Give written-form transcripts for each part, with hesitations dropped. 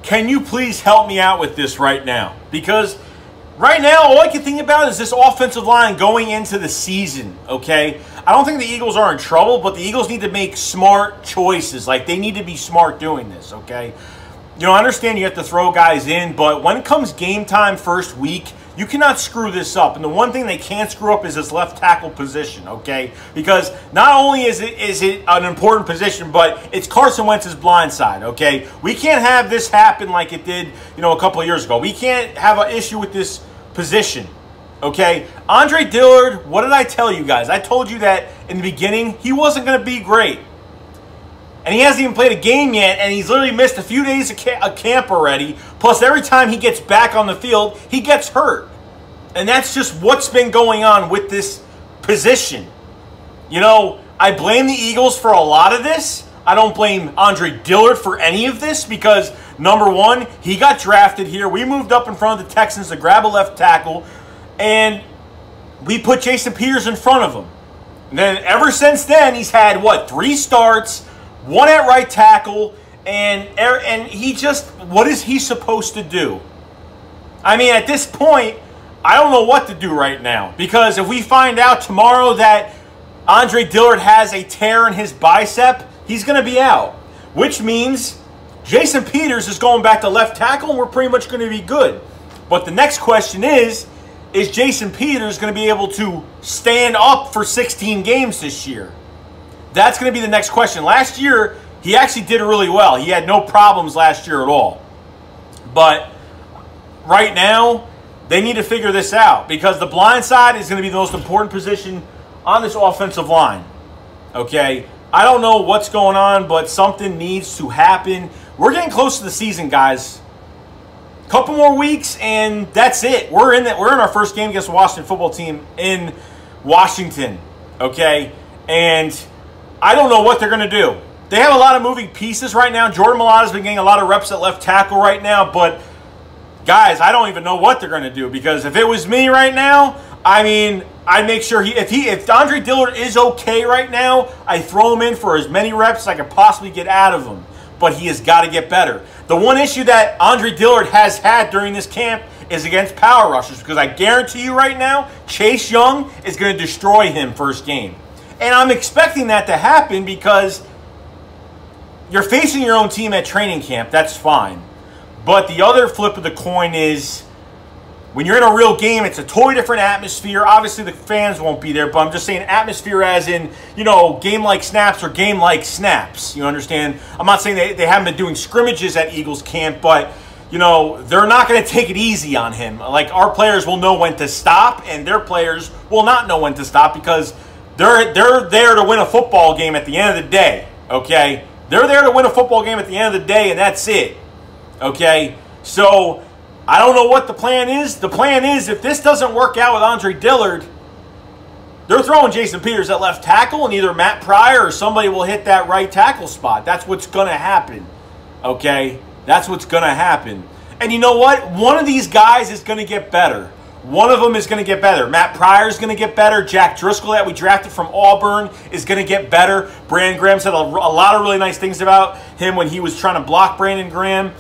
can you please help me out with this right now? Because right now, all I can think about is this offensive line going into the season, okay? I don't think the Eagles are in trouble, but the Eagles need to make smart choices. Like, they need to be smart doing this, okay? You know, I understand you have to throw guys in, but when it comes game time first week, you cannot screw this up. And the one thing they can't screw up is this left tackle position, okay? Because not only is it an important position, but it's Carson Wentz's blind side, okay? We can't have this happen like it did, you know, a couple of years ago. We can't have an issue with this position, okay? Andre Dillard, what did I tell you guys? I told you that in the beginning he wasn't going to be great. And he hasn't even played a game yet, and he's literally missed a few days of camp already. Plus, every time he gets back on the field, he gets hurt. And that's just what's been going on with this position. You know, I blame the Eagles for a lot of this. I don't blame Andre Dillard for any of this because, number one, he got drafted here. We moved up in front of the Texans to grab a left tackle, and we put Jason Peters in front of him. And then ever since then, he's had, what, 3 starts, 1 at right tackle, and he just, what is he supposed to do? I mean, at this point, I don't know what to do right now. Because if we find out tomorrow that Andre Dillard has a tear in his bicep, he's going to be out. Which means Jason Peters is going back to left tackle, and we're pretty much going to be good. But the next question is Jason Peters going to be able to stand up for 16 games this year? That's going to be the next question. Last year, he actually did really well. He had no problems last year at all. But right now, they need to figure this out because the blind side is going to be the most important position on this offensive line. Okay? I don't know what's going on, but something needs to happen. We're getting close to the season, guys. A couple more weeks, and that's it. We're in our first game against the Washington football team in Washington. Okay? And I don't know what they're going to do. They have a lot of moving pieces right now. Jordan Mailata's been getting a lot of reps at left tackle right now, but guys, I don't even know what they're going to do because if it was me right now, I mean, I'd make sure if Andre Dillard is okay right now, I throw him in for as many reps as I could possibly get out of him. But he has got to get better. The one issue that Andre Dillard has had during this camp is against power rushers because I guarantee you right now, Chase Young is going to destroy him first game. And I'm expecting that to happen because you're facing your own team at training camp. That's fine. But the other flip of the coin is when you're in a real game, it's a totally different atmosphere. Obviously, the fans won't be there, but I'm just saying atmosphere as in, you know, game-like snaps or game-like snaps. You understand? I'm not saying they haven't been doing scrimmages at Eagles camp, but, you know, they're not going to take it easy on him. Like, our players will know when to stop, and their players will not know when to stop because they're there to win a football game at the end of the day, okay? They're there to win a football game at the end of the day, and that's it, okay? So I don't know what the plan is. The plan is if this doesn't work out with Andre Dillard, they're throwing Jason Peters at left tackle, and either Matt Pryor or somebody will hit that right tackle spot. That's what's going to happen, okay? That's what's going to happen. And you know what? One of these guys is going to get better. One of them is going to get better. Matt Pryor is going to get better. Jack Driscoll that we drafted from Auburn is going to get better. Brandon Graham said a lot of really nice things about him when he was trying to block Brandon Graham.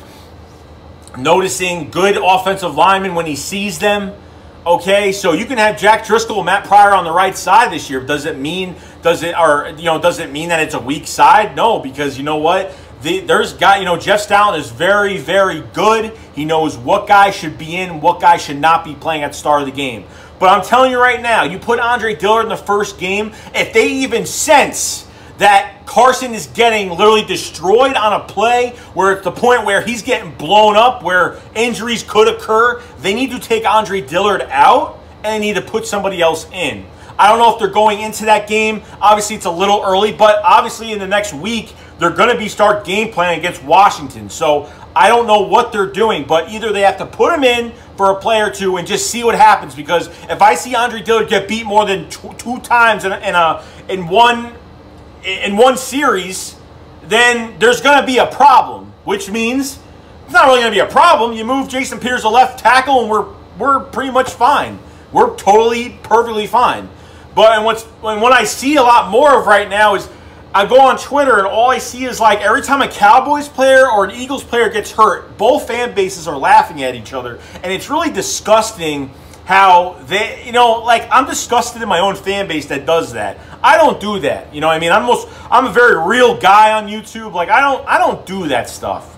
Noticing good offensive linemen when he sees them. Okay, so you can have Jack Driscoll and Matt Pryor on the right side this year. Does it mean that it's a weak side? No, because you know what? Jeff Stalin is very, very good. He knows what guys should be in, what guys should not be playing at the start of the game. But I'm telling you right now, you put Andre Dillard in the first game, if they even sense that Carson is getting literally destroyed on a play where it's the point where he's getting blown up, where injuries could occur, they need to take Andre Dillard out and they need to put somebody else in. I don't know if they're going into that game. Obviously, it's a little early, but obviously in the next week, they're going to start game planning against Washington. So I don't know what they're doing, but either they have to put him in for a play or two and just see what happens. Because if I see Andre Dillard get beat more than two times in one series, then there's going to be a problem. Which means it's not really going to be a problem. You move Jason Peters to left tackle, and we're pretty much fine. We're totally, perfectly fine. But what I see a lot more of right now is I go on Twitter and all I see is like every time a Cowboys player or an Eagles player gets hurt, both fan bases are laughing at each other. And it's really disgusting how they, you know, like I'm disgusted in my own fan base that does that. I don't do that. You know what I mean? I'm a very real guy on YouTube. Like I don't do that stuff.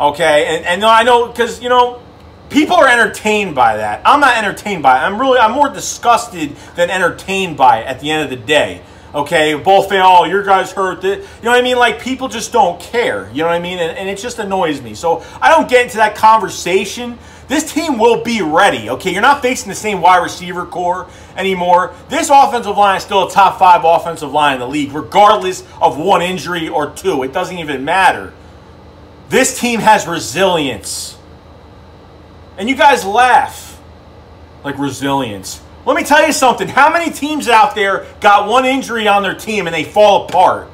Okay? And I know because, you know, people are entertained by that. I'm not entertained by it. I'm more disgusted than entertained by it at the end of the day. Okay, both fan, oh, your guys hurt. You know what I mean? Like, people just don't care. You know what I mean? And it just annoys me. So, I don't get into that conversation. This team will be ready, okay? You're not facing the same wide receiver core anymore. This offensive line is still a top 5 offensive line in the league, regardless of 1 injury or 2. It doesn't even matter. This team has resilience. And you guys laugh. Like, resilience. Let me tell you something. How many teams out there got 1 injury on their team and they fall apart?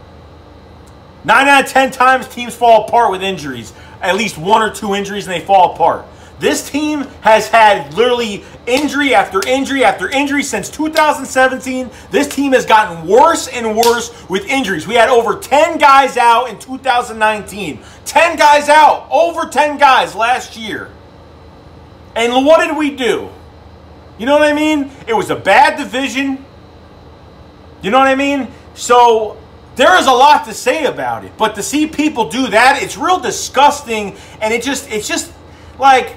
9 out of 10 times teams fall apart with injuries. At least 1 or 2 injuries and they fall apart. This team has had literally injury after injury after injury since 2017. This team has gotten worse and worse with injuries. We had over 10 guys out in 2019. 10 guys out. Over 10 guys last year. And what did we do? You know what I mean? It was a bad division. You know what I mean? So there is a lot to say about it. But to see people do that, it's real disgusting. And it's just like,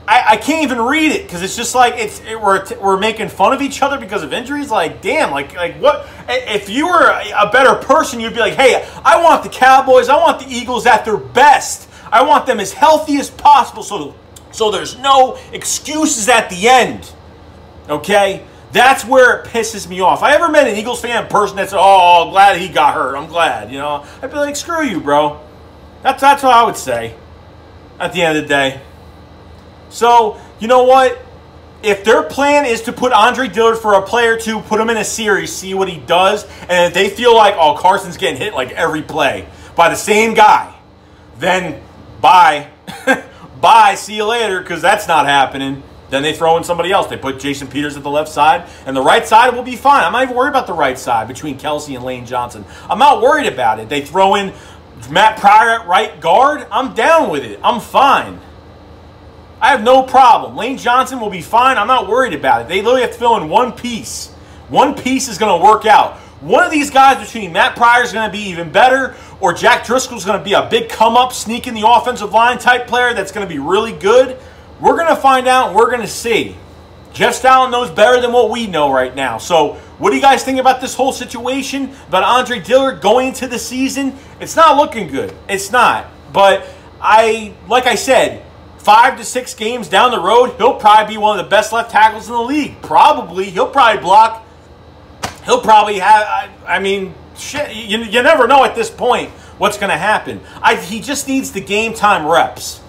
I can't even read it because it's just like we're making fun of each other because of injuries. Like, damn, like what? If you were a better person, you'd be like, hey, I want the Cowboys, I want the Eagles at their best. I want them as healthy as possible so there's no excuses at the end. Okay? That's where it pisses me off. I ever met an Eagles fan person that said, oh, glad he got hurt. I'm glad, you know. I'd be like, screw you, bro. That's what I would say at the end of the day. So, you know what? If their plan is to put Andre Dillard for a play or two, put him in a series, see what he does, and if they feel like, oh, Carson's getting hit like every play by the same guy, then bye. Bye, see you later, because that's not happening. Then they throw in somebody else. They put Jason Peters at the left side, and the right side will be fine. I'm not even worried about the right side between Kelsey and Lane Johnson. I'm not worried about it. They throw in Matt Pryor at right guard. I'm down with it. I'm fine. I have no problem. Lane Johnson will be fine. I'm not worried about it. They literally have to fill in one piece. One piece is going to work out. One of these guys between Matt Pryor is going to be even better, or Jack Driscoll is going to be a big come-up, sneak in the offensive line type player that's going to be really good. We're going to find out and we're going to see. Jeff Stalin knows better than what we know right now. So what do you guys think about this whole situation? About Andre Dillard going into the season? It's not looking good. It's not. But like I said, 5 to 6 games down the road, he'll probably be one of the best left tackles in the league. Probably. He'll probably block. He'll probably have, I mean, shit, you never know at this point what's going to happen. He just needs the game time reps.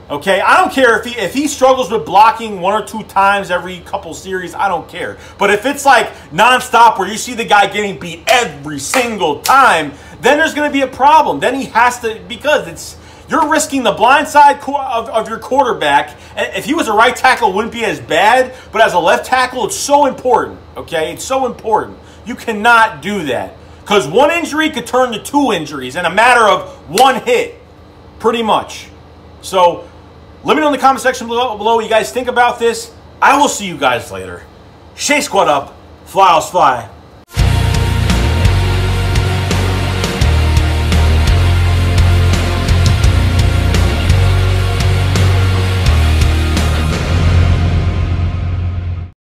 Okay, I don't care if he struggles with blocking 1 or 2 times every couple series. I don't care. But if it's like nonstop where you see the guy getting beat every single time, then there's going to be a problem. Then he has to, because you're risking the blind side of your quarterback. If he was a right tackle, it wouldn't be as bad. But as a left tackle, it's so important. Okay, it's so important. You cannot do that because 1 injury could turn to 2 injuries in a matter of 1 hit, pretty much. So let me know in the comment section below what you guys think about this. I will see you guys later. Shake Squad up. Fly, fly.